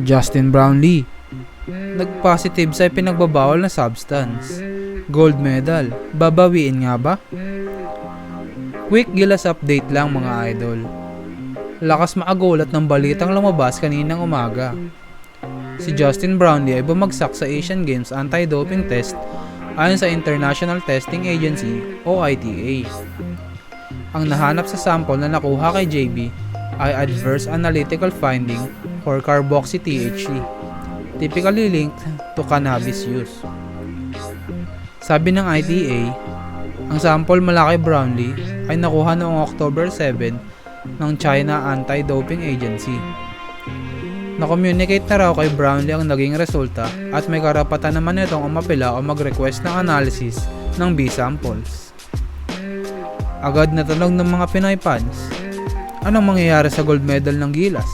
Justin Brownlee, nag-positive sa pinagbabawal na substance. Gold medal, babawiin nga ba? Quick Gilas update lang mga idol. Lakas maagulat ng balitang lumabas kaninang umaga. Si Justin Brownlee ay bumagsak sa Asian Games anti-doping test ayon sa International Testing Agency o ITA. Ang nahanap sa sample na nakuha kay JB ay adverse analytical finding for carboxy-THC, typically linked to cannabis use. Sabi ng ITA, ang sample mula kay Brownlee ay nakuha noong October 7 ng China Anti-Doping Agency. Na-communicate na raw kay Brownlee ang naging resulta at may karapatan naman itong umapela o mag-request ng analysis ng B samples. Agad na tanong ng mga Pinoy fans, anong mangyayari sa gold medal ng Gilas?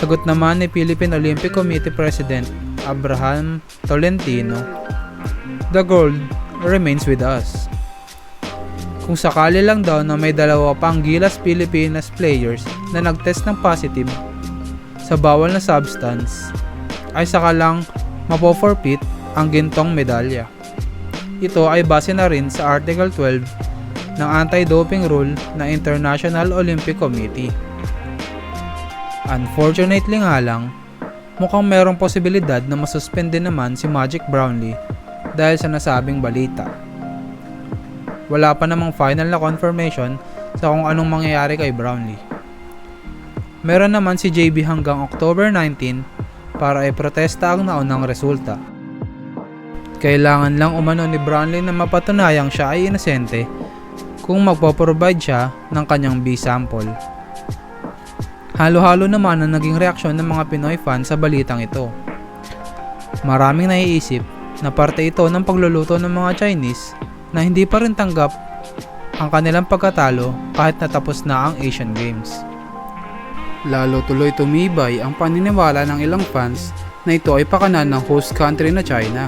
Sagot naman ni Philippine Olympic Committee President Abraham Tolentino, the gold remains with us. Kung sakali lang daw na may dalawa pang Gilas Pilipinas players na nag-test ng positive sa bawal na substance, ay saka lang mapo-forfeit ang gintong medalya. Ito ay base na rin sa Article 12 ng anti-doping rule ng International Olympic Committee. Unfortunately nga lang, mukhang merong posibilidad na masuspende naman si Magic Brownlee dahil sa nasabing balita. Wala pa namang final na confirmation sa kung anong mangyayari kay Brownlee. Meron naman si JB hanggang October 19 para iprotesta ang naunang resulta. Kailangan lang umano ni Brownlee na mapatunayang siya ay inosente kung magpo-provide siya ng kanyang B sample. Halo-halo naman ang naging reaksyon ng mga Pinoy fans sa balitang ito. Maraming naiisip na parte ito ng pagluluto ng mga Chinese na hindi pa rin tanggap ang kanilang pagkatalo kahit natapos na ang Asian Games. Lalo tuloy tumibay ang paniniwala ng ilang fans na ito ay pakanan ng host country na China.